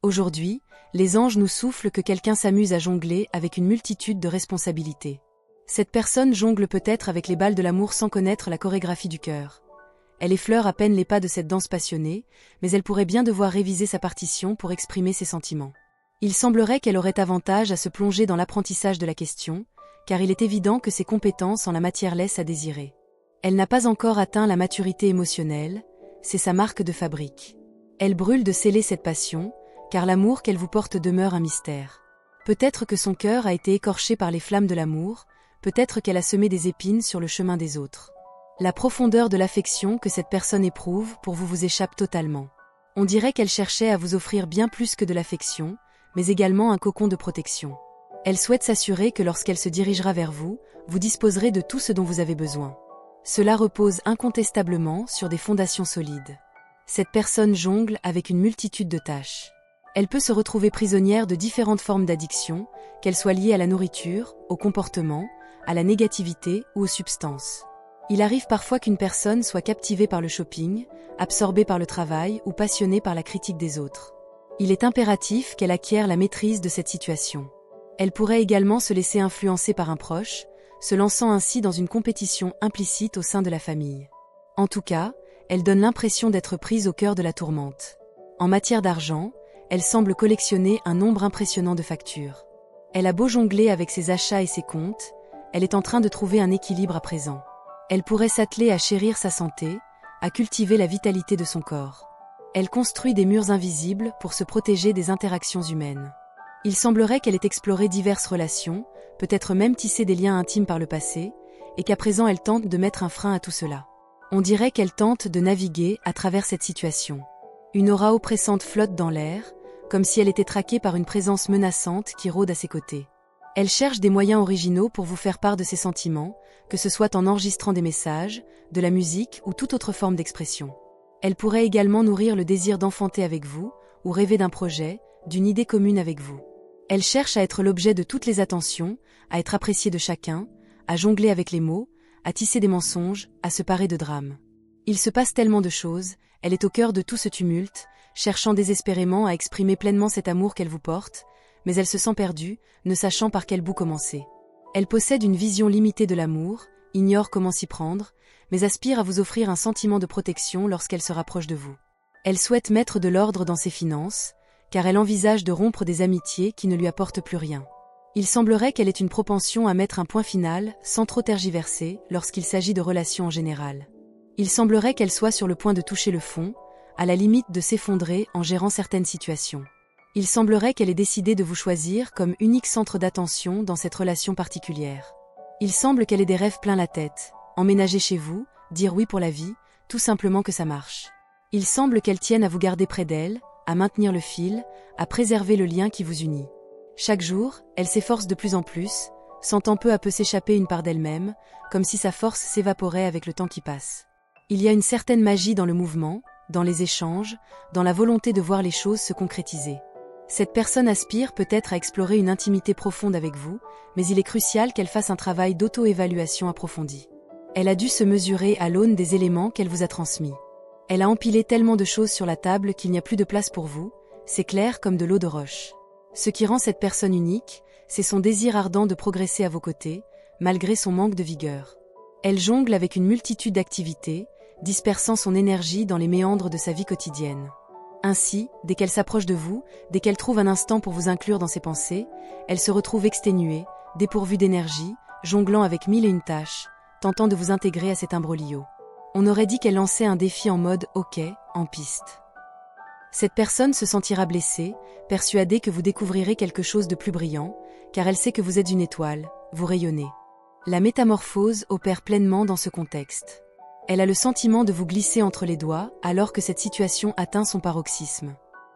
Aujourd'hui, les anges nous soufflent que quelqu'un s'amuse à jongler avec une multitude de responsabilités. Cette personne jongle peut-être avec les balles de l'amour sans connaître la chorégraphie du cœur. Elle effleure à peine les pas de cette danse passionnée, mais elle pourrait bien devoir réviser sa partition pour exprimer ses sentiments. Il semblerait qu'elle aurait avantage à se plonger dans l'apprentissage de la question, car il est évident que ses compétences en la matière laissent à désirer. Elle n'a pas encore atteint la maturité émotionnelle, c'est sa marque de fabrique. Elle brûle de sceller cette passion, car l'amour qu'elle vous porte demeure un mystère. Peut-être que son cœur a été écorché par les flammes de l'amour, peut-être qu'elle a semé des épines sur le chemin des autres. La profondeur de l'affection que cette personne éprouve pour vous échappe totalement. On dirait qu'elle cherchait à vous offrir bien plus que de l'affection, mais également un cocon de protection. Elle souhaite s'assurer que lorsqu'elle se dirigera vers vous, vous disposerez de tout ce dont vous avez besoin. Cela repose incontestablement sur des fondations solides. Cette personne jongle avec une multitude de tâches. Elle peut se retrouver prisonnière de différentes formes d'addiction, qu'elles soient liées à la nourriture, au comportement, à la négativité ou aux substances. Il arrive parfois qu'une personne soit captivée par le shopping, absorbée par le travail ou passionnée par la critique des autres. Il est impératif qu'elle acquiert la maîtrise de cette situation. Elle pourrait également se laisser influencer par un proche, se lançant ainsi dans une compétition implicite au sein de la famille. En tout cas, elle donne l'impression d'être prise au cœur de la tourmente. En matière d'argent, elle semble collectionner un nombre impressionnant de factures. Elle a beau jongler avec ses achats et ses comptes, elle est en train de trouver un équilibre à présent. Elle pourrait s'atteler à chérir sa santé, à cultiver la vitalité de son corps. Elle construit des murs invisibles pour se protéger des interactions humaines. Il semblerait qu'elle ait exploré diverses relations, peut-être même tissé des liens intimes par le passé, et qu'à présent elle tente de mettre un frein à tout cela. On dirait qu'elle tente de naviguer à travers cette situation. Une aura oppressante flotte dans l'air, comme si elle était traquée par une présence menaçante qui rôde à ses côtés. Elle cherche des moyens originaux pour vous faire part de ses sentiments, que ce soit en enregistrant des messages, de la musique ou toute autre forme d'expression. Elle pourrait également nourrir le désir d'enfanter avec vous, ou rêver d'un projet, d'une idée commune avec vous. Elle cherche à être l'objet de toutes les attentions, à être appréciée de chacun, à jongler avec les mots, à tisser des mensonges, à se parer de drames. Il se passe tellement de choses, elle est au cœur de tout ce tumulte, cherchant désespérément à exprimer pleinement cet amour qu'elle vous porte, mais elle se sent perdue, ne sachant par quel bout commencer. Elle possède une vision limitée de l'amour, ignore comment s'y prendre, mais aspire à vous offrir un sentiment de protection lorsqu'elle se rapproche de vous. Elle souhaite mettre de l'ordre dans ses finances, car elle envisage de rompre des amitiés qui ne lui apportent plus rien. Il semblerait qu'elle ait une propension à mettre un point final, sans trop tergiverser, lorsqu'il s'agit de relations en général. Il semblerait qu'elle soit sur le point de toucher le fond, à la limite de s'effondrer en gérant certaines situations. Il semblerait qu'elle ait décidé de vous choisir comme unique centre d'attention dans cette relation particulière. Il semble qu'elle ait des rêves plein la tête, emménager chez vous, dire oui pour la vie, tout simplement que ça marche. Il semble qu'elle tienne à vous garder près d'elle, à maintenir le fil, à préserver le lien qui vous unit. Chaque jour, elle s'efforce de plus en plus, sentant peu à peu s'échapper une part d'elle-même, comme si sa force s'évaporait avec le temps qui passe. Il y a une certaine magie dans le mouvement, dans les échanges, dans la volonté de voir les choses se concrétiser. Cette personne aspire peut-être à explorer une intimité profonde avec vous, mais il est crucial qu'elle fasse un travail d'auto-évaluation approfondi. Elle a dû se mesurer à l'aune des éléments qu'elle vous a transmis. Elle a empilé tellement de choses sur la table qu'il n'y a plus de place pour vous, c'est clair comme de l'eau de roche. Ce qui rend cette personne unique, c'est son désir ardent de progresser à vos côtés, malgré son manque de vigueur. Elle jongle avec une multitude d'activités, dispersant son énergie dans les méandres de sa vie quotidienne. Ainsi, dès qu'elle s'approche de vous, dès qu'elle trouve un instant pour vous inclure dans ses pensées, elle se retrouve exténuée, dépourvue d'énergie, jonglant avec mille et une tâches, tentant de vous intégrer à cet imbroglio. On aurait dit qu'elle lançait un défi en mode « OK », en piste. Cette personne se sentira blessée, persuadée que vous découvrirez quelque chose de plus brillant, car elle sait que vous êtes une étoile, vous rayonnez. La métamorphose opère pleinement dans ce contexte. Elle a le sentiment de vous glisser entre les doigts alors que cette situation atteint son paroxysme.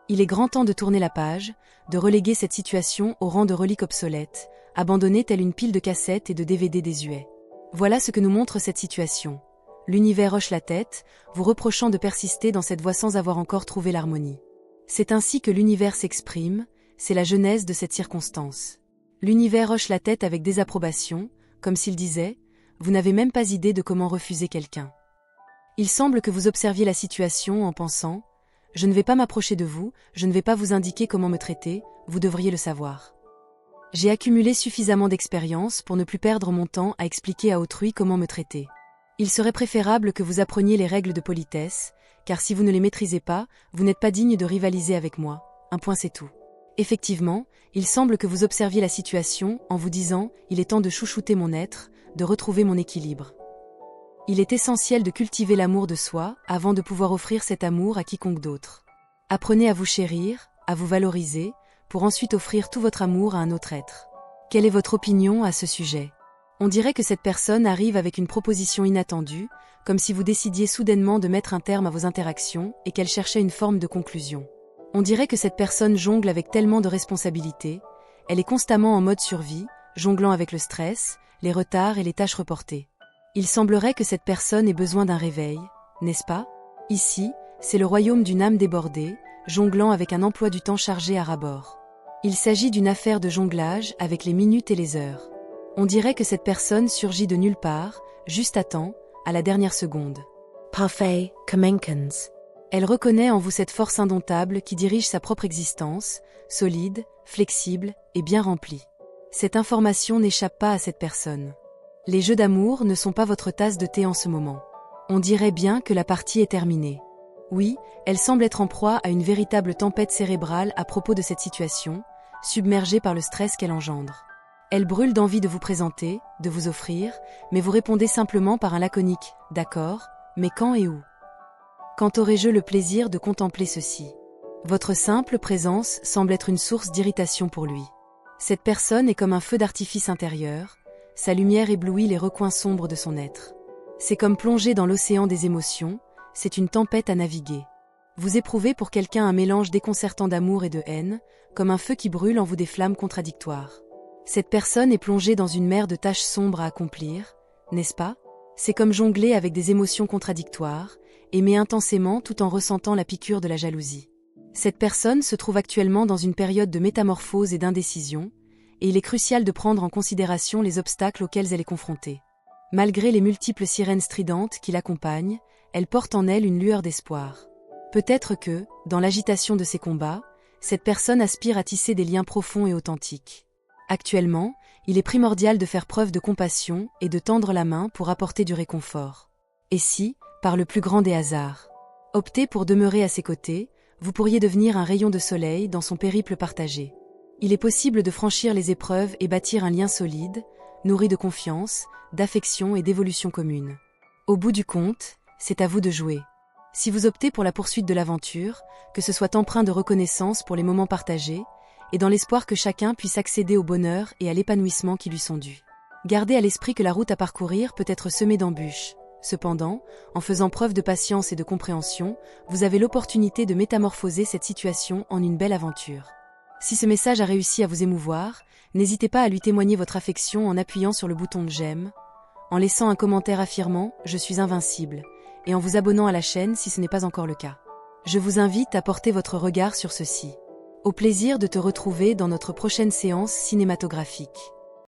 Il est grand temps de tourner la page, de reléguer cette situation au rang de relique obsolète, abandonnée telle une pile de cassettes et de DVD désuets. Voilà ce que nous montre cette situation. L'univers hoche la tête, vous reprochant de persister dans cette voie sans avoir encore trouvé l'harmonie. C'est ainsi que l'univers s'exprime, c'est la genèse de cette circonstance. L'univers hoche la tête avec désapprobation, comme s'il disait « Vous n'avez même pas idée de comment refuser quelqu'un ». Il semble que vous observiez la situation en pensant « Je ne vais pas m'approcher de vous, je ne vais pas vous indiquer comment me traiter, vous devriez le savoir. J'ai accumulé suffisamment d'expérience pour ne plus perdre mon temps à expliquer à autrui comment me traiter. Il serait préférable que vous appreniez les règles de politesse, car si vous ne les maîtrisez pas, vous n'êtes pas digne de rivaliser avec moi. Un point c'est tout. Effectivement, il semble que vous observiez la situation en vous disant « il est temps de chouchouter mon être, de retrouver mon équilibre ». Il est essentiel de cultiver l'amour de soi avant de pouvoir offrir cet amour à quiconque d'autre. Apprenez à vous chérir, à vous valoriser, pour ensuite offrir tout votre amour à un autre être. Quelle est votre opinion à ce sujet? On dirait que cette personne arrive avec une proposition inattendue, comme si vous décidiez soudainement de mettre un terme à vos interactions et qu'elle cherchait une forme de conclusion. On dirait que cette personne jongle avec tellement de responsabilités, elle est constamment en mode survie, jonglant avec le stress, les retards et les tâches reportées. Il semblerait que cette personne ait besoin d'un réveil, n'est-ce pas? Ici, c'est le royaume d'une âme débordée, jonglant avec un emploi du temps chargé à ras-bord. Il s'agit d'une affaire de jonglage avec les minutes et les heures. On dirait que cette personne surgit de nulle part, juste à temps, à la dernière seconde. Parfait, Kamenkens. Elle reconnaît en vous cette force indomptable qui dirige sa propre existence, solide, flexible et bien remplie. Cette information n'échappe pas à cette personne. Les jeux d'amour ne sont pas votre tasse de thé en ce moment. On dirait bien que la partie est terminée. Oui, elle semble être en proie à une véritable tempête cérébrale à propos de cette situation, submergée par le stress qu'elle engendre. Elle brûle d'envie de vous présenter, de vous offrir, mais vous répondez simplement par un laconique « D'accord, mais quand et où ?» Quand aurai-je le plaisir de contempler ceci? Votre simple présence semble être une source d'irritation pour lui. Cette personne est comme un feu d'artifice intérieur, sa lumière éblouit les recoins sombres de son être. C'est comme plonger dans l'océan des émotions, c'est une tempête à naviguer. Vous éprouvez pour quelqu'un un mélange déconcertant d'amour et de haine, comme un feu qui brûle en vous des flammes contradictoires. Cette personne est plongée dans une mer de tâches sombres à accomplir, n'est-ce pas? C'est comme jongler avec des émotions contradictoires, aimer intensément tout en ressentant la piqûre de la jalousie. Cette personne se trouve actuellement dans une période de métamorphose et d'indécision, et il est crucial de prendre en considération les obstacles auxquels elle est confrontée. Malgré les multiples sirènes stridentes qui l'accompagnent, elle porte en elle une lueur d'espoir. Peut-être que, dans l'agitation de ses combats, cette personne aspire à tisser des liens profonds et authentiques. Actuellement, il est primordial de faire preuve de compassion et de tendre la main pour apporter du réconfort. Et si, par le plus grand des hasards, optez pour demeurer à ses côtés, vous pourriez devenir un rayon de soleil dans son périple partagé. Il est possible de franchir les épreuves et bâtir un lien solide, nourri de confiance, d'affection et d'évolution commune. Au bout du compte, c'est à vous de jouer. Si vous optez pour la poursuite de l'aventure, que ce soit empreint de reconnaissance pour les moments partagés, et dans l'espoir que chacun puisse accéder au bonheur et à l'épanouissement qui lui sont dus. Gardez à l'esprit que la route à parcourir peut être semée d'embûches. Cependant, en faisant preuve de patience et de compréhension, vous avez l'opportunité de métamorphoser cette situation en une belle aventure. Si ce message a réussi à vous émouvoir, n'hésitez pas à lui témoigner votre affection en appuyant sur le bouton de j'aime, en laissant un commentaire affirmant « Je suis invincible » et en vous abonnant à la chaîne si ce n'est pas encore le cas. Je vous invite à porter votre regard sur ceci. Au plaisir de te retrouver dans notre prochaine séance cinématographique.